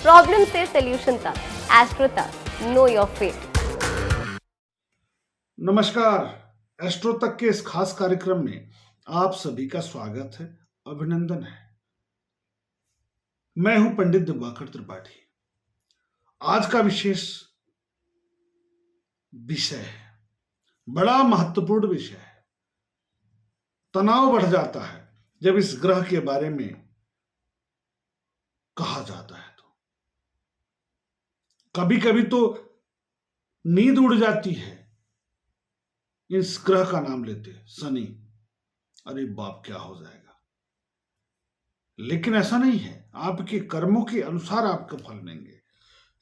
Problem से solution तक, astro तक, नो योर फेट। नमस्कार। एस्ट्रो तक के इस खास कार्यक्रम में आप सभी का स्वागत है, अभिनंदन है। मैं हूं पंडित दिवाकर त्रिपाठी। आज का विशेष विषय है, बड़ा महत्वपूर्ण विषय है। तनाव बढ़ जाता है जब इस ग्रह के बारे में कहा जाता है। तो कभी कभी तो नींद उड़ जाती है इस ग्रह का नाम लेते, शनि। अरे बाप, क्या हो जाएगा। लेकिन ऐसा नहीं है, आपके कर्मों के अनुसार आपका फल देंगे।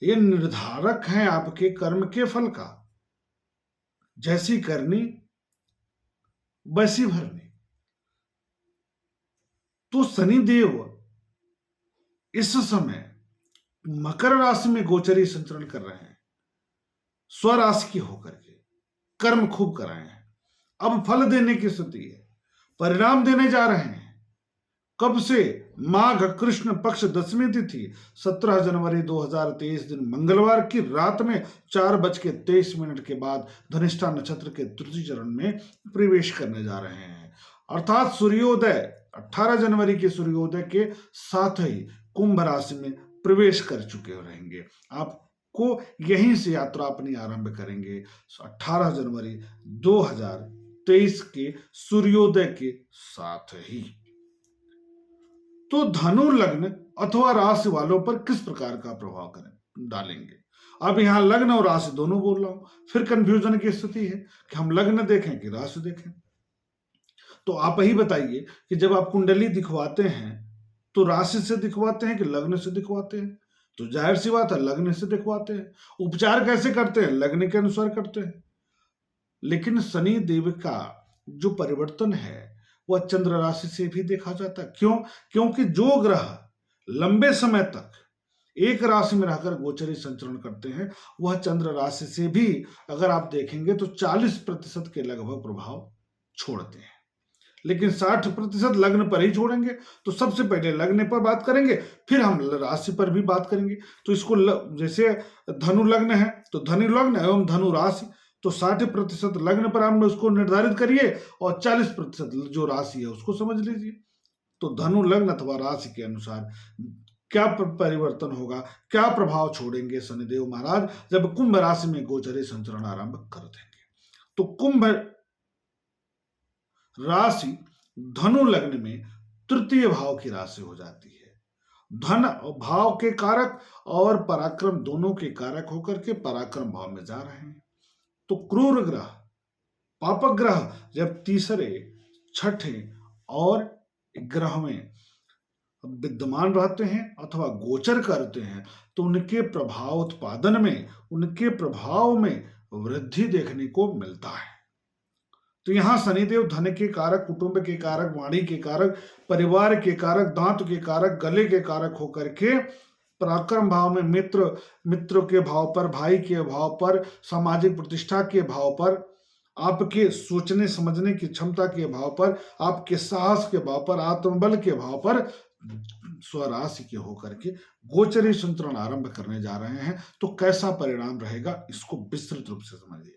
ये निर्धारक है आपके कर्म के फल का। जैसी करनी वैसी भरनी। तो शनिदेव इस समय मकर राशि में गोचरी संचरण कर रहे हैं, स्वराशि की होकर के। कर्म खूब कराए हैं, अब फल देने की स्थिति है, परिणाम देने जा रहे हैं। कब से? माघ कृष्ण पक्ष दशमी तिथि 17 जनवरी 2023 दिन मंगलवार की रात में 4:23 के बाद धनिष्ठा नक्षत्र के तृतीय चरण में प्रवेश करने जा रहे हैं। अर्थात सूर्योदय 18 जनवरी के सूर्योदय के साथ ही कुंभ राशि में प्रवेश कर चुके रहेंगे। आपको यहीं से यात्रा अपनी आरंभ करेंगे 18 जनवरी 2023 के सूर्योदय के साथ ही। तो धनु लग्न अथवा राशि वालों पर किस प्रकार का प्रभाव डालेंगे? अब यहां लग्न और राशि दोनों बोल रहा हूं, फिर कंफ्यूजन की स्थिति है कि हम लग्न देखें कि राशि देखें। तो आप ही बताइए कि जब आप कुंडली दिखवाते हैं तो राशि से दिखवाते हैं कि लग्न से दिखवाते हैं? तो जाहिर सी बात है, लग्न से दिखवाते हैं। उपचार कैसे करते हैं? लग्न के अनुसार करते हैं। लेकिन शनि देव का जो परिवर्तन है वह चंद्र राशि से भी देखा जाता है। क्यों? क्योंकि जो ग्रह लंबे समय तक एक राशि में रहकर गोचरी संचरण करते हैं वह चंद्र राशि से भी अगर आप देखेंगे तो 40% के लगभग प्रभाव छोड़ते हैं। लेकिन 60% लग्न पर ही छोड़ेंगे। तो सबसे पहले लग्न पर बात करेंगे, फिर हम राशि पर भी बात करेंगे। तो इसको जैसे धनु लग्न है तो धनु लग्न एवं धनु राशि, तो 60% लग्न पर आप उसको निर्धारित करिए और 40% जो राशि है उसको समझ लीजिए। तो धनु लग्न अथवा राशि के अनुसार क्या परिवर्तन होगा, क्या प्रभाव छोड़ेंगे शनिदेव महाराज जब कुंभ राशि में गोचरी संचरण आरंभ कर देंगे। तो कुंभ राशि धनु लग्न में तृतीय भाव की राशि हो जाती है। धन भाव के कारक और पराक्रम दोनों के कारक होकर के पराक्रम भाव में जा रहे हैं। तो क्रूर ग्रह, पापक ग्रह जब तीसरे, छठे और ग्रह में विद्यमान रहते हैं अथवा गोचर करते हैं तो उनके प्रभाव उत्पादन में, उनके प्रभाव में वृद्धि देखने को मिलता है। तो यहां शनिदेव धन के कारक, कुटुंब के कारक, वाणी के कारक, परिवार के कारक, दांत के कारक, गले के कारक होकर के पराक्रम भाव में मित्रों के भाव पर, भाई के भाव पर, सामाजिक प्रतिष्ठा के भाव पर, आपके सोचने समझने की क्षमता के भाव पर, आपके साहस के भाव पर, आत्मबल के भाव पर स्वराशि के होकर के गोचरी संचरण आरंभ करने जा रहे हैं। तो कैसा परिणाम रहेगा इसको विस्तृत रूप से समझिए।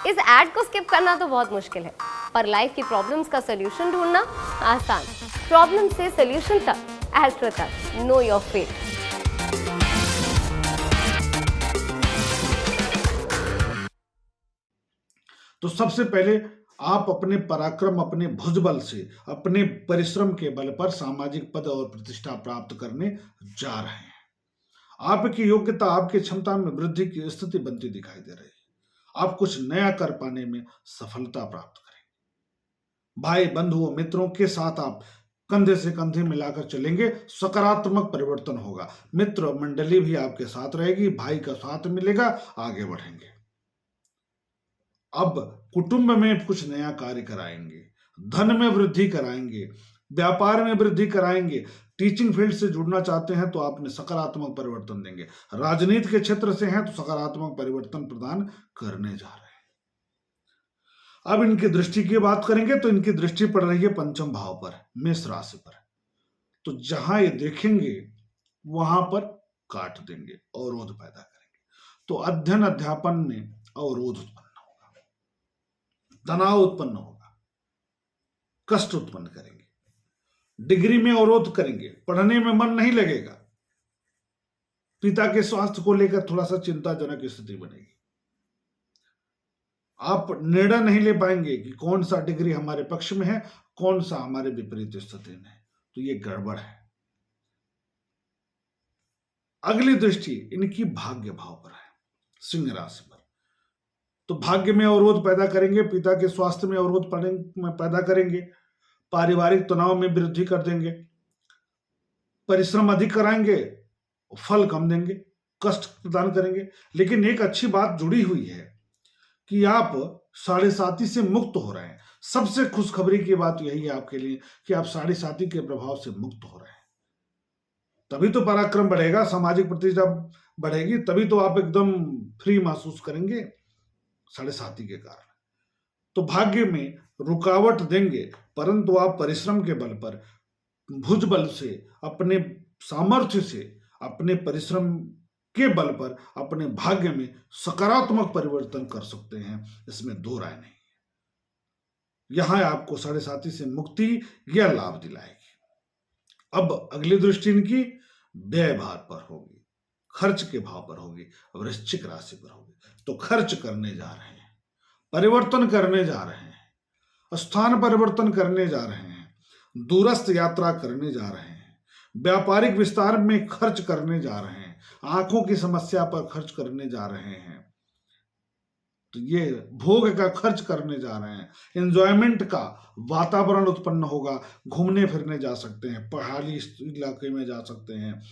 इस एड को स्किप करना तो बहुत मुश्किल है, पर लाइफ की प्रॉब्लम्स का सोल्यूशन ढूंढना आसान। प्रॉब्लम से सोल्यूशन तक, एस्ट्रो तक, नो योर फेट। तो सबसे पहले आप अपने पराक्रम, अपने भुजबल से, अपने परिश्रम के बल पर सामाजिक पद और प्रतिष्ठा प्राप्त करने जा रहे हैं। आपकी योग्यता, आपकी क्षमता में वृद्धि की स्थिति बनती दिखाई दे रही है। आप कुछ नया कर पाने में सफलता प्राप्त करेंगे। भाई बंधुओं मित्रों के साथ आप कंधे से कंधे मिलाकर चलेंगे, सकारात्मक परिवर्तन होगा। मित्र मंडली भी आपके साथ रहेगी, भाई का साथ मिलेगा, आगे बढ़ेंगे। अब कुटुंब में कुछ नया कार्य कराएंगे, धन में वृद्धि कराएंगे, व्यापार में वृद्धि कराएंगे। टीचिंग फील्ड से जुड़ना चाहते हैं तो आपने सकारात्मक परिवर्तन देंगे। राजनीति के क्षेत्र से हैं तो सकारात्मक परिवर्तन प्रदान करने जा रहे हैं। अब इनकी दृष्टि की बात करेंगे तो इनकी दृष्टि पड़ रही है पंचम भाव पर, मेष राशि पर। तो जहां ये देखेंगे वहां पर काट देंगे, अवरोध पैदा करेंगे। तो अध्ययन अध्यापन में अवरोध उत्पन्न होगा, तनाव उत्पन्न होगा, कष्ट उत्पन्न करेंगे, डिग्री में अवरोध करेंगे, पढ़ने में मन नहीं लगेगा, पिता के स्वास्थ्य को लेकर थोड़ा सा चिंताजनक स्थिति बनेगी, आप निर्णय नहीं ले पाएंगे कि कौन सा डिग्री हमारे पक्ष में है, कौन सा हमारे विपरीत स्थिति में है, तो ये गड़बड़ है। अगली दृष्टि इनकी भाग्य भाव पर है, सिंह राशि पर। तो भाग्य में अवरोध पैदा करेंगे, पिता के स्वास्थ्य में अवरोध पैदा करेंगे, पारिवारिक तनाव में वृद्धि कर देंगे, परिश्रम अधिक कराएंगे, फल कम देंगे, कष्ट प्रदान करेंगे। लेकिन एक अच्छी बात जुड़ी हुई है कि आप साढ़े साती से मुक्त हो रहे हैं। सबसे खुशखबरी की बात यही है आपके लिए कि आप साढ़े साती के प्रभाव से मुक्त हो रहे हैं। तभी तो पराक्रम बढ़ेगा, सामाजिक प्रतिष्ठा बढ़ेगी, तभी तो आप एकदम फ्री महसूस करेंगे साढ़े साती के कारण। तो भाग्य में रुकावट देंगे, परंतु आप परिश्रम के बल पर, भुजबल से, अपने सामर्थ्य से, अपने परिश्रम के बल पर अपने भाग्य में सकारात्मक परिवर्तन कर सकते हैं, इसमें दो राय नहीं है। यहां आपको साढ़े साती से मुक्ति यह लाभ दिलाएगी। अब अगली दृष्टि इनकी व्यय भार पर होगी, खर्च के भाव पर होगी, वृश्चिक राशि पर होगी। तो खर्च करने जा रहे हैं, परिवर्तन करने जा रहे हैं, स्थान परिवर्तन करने जा रहे हैं, दूरस्थ यात्रा करने जा रहे हैं, व्यापारिक विस्तार में खर्च करने जा रहे हैं, आंखों की समस्या पर खर्च करने जा रहे हैं, तो ये भोग का खर्च करने जा रहे हैं। एंजॉयमेंट का वातावरण उत्पन्न होगा, घूमने फिरने जा सकते हैं, पहाड़ी इलाके में जा सकते हैं,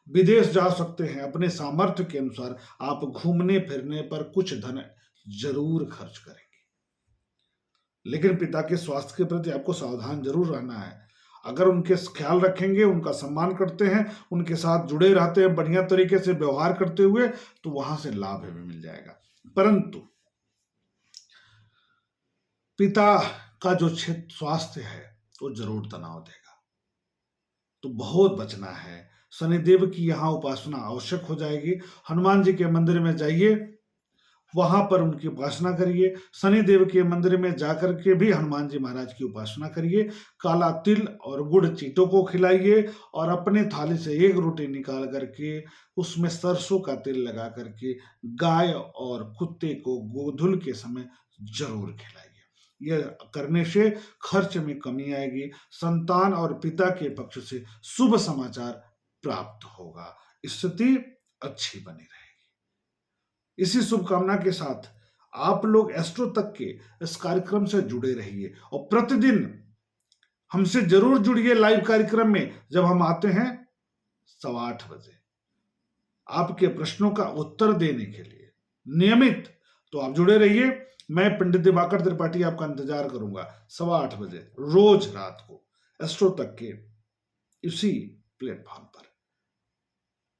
विदेश जा सकते हैं। अपने सामर्थ्य के अनुसार आप घूमने फिरने पर कुछ धन जरूर खर्च करेंगे, लेकिन पिता के स्वास्थ्य के प्रति आपको सावधान जरूर रहना है। अगर उनके ख्याल रखेंगे, उनका सम्मान करते हैं, उनके साथ जुड़े रहते हैं, बढ़िया तरीके से व्यवहार करते हुए, तो वहां से लाभ भी मिल जाएगा। परंतु पिता का जो स्वास्थ्य है वो जरूर तनाव देगा, तो बहुत बचना है। शनिदेव की यहाँ उपासना आवश्यक हो जाएगी। हनुमान जी के मंदिर में जाइए, वहां पर उनकी उपासना करिए। शनिदेव के मंदिर में जाकर के भी हनुमान जी महाराज की उपासना करिए। काला तिल और गुड़ चीटों को खिलाइए और अपने थाली से एक रोटी निकाल करके उसमें सरसों का तेल लगा करके गाय और कुत्ते को गोधुल के समय जरूर खिलाइए। यह करने से खर्च में कमी आएगी, संतान और पिता के पक्ष से शुभ समाचार प्राप्त होगा, स्थिति अच्छी बनी रहेगी। इसी शुभकामना के साथ आप लोग एस्ट्रो तक के इस कार्यक्रम से जुड़े रहिए और प्रतिदिन हमसे जरूर जुड़िए लाइव कार्यक्रम में, जब हम आते हैं 8:15 बजे आपके प्रश्नों का उत्तर देने के लिए नियमित। तो आप जुड़े रहिए। मैं पंडित दिवाकर त्रिपाठी आपका इंतजार करूंगा 8:15 बजे रोज रात को एस्ट्रो तक के इसी प्लेटफॉर्म पर।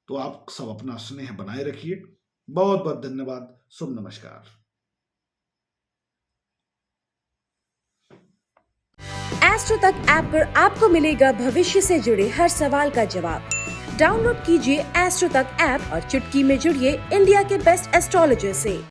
तो आप सब अपना स्नेह बनाए रखिए। बहुत बहुत धन्यवाद। शुभ नमस्कार। एस्ट्रो तक ऐप पर आपको मिलेगा भविष्य से जुड़े हर सवाल का जवाब। डाउनलोड कीजिए एस्ट्रो तक ऐप और चुटकी में जुड़िए इंडिया के बेस्ट एस्ट्रोलॉजर से।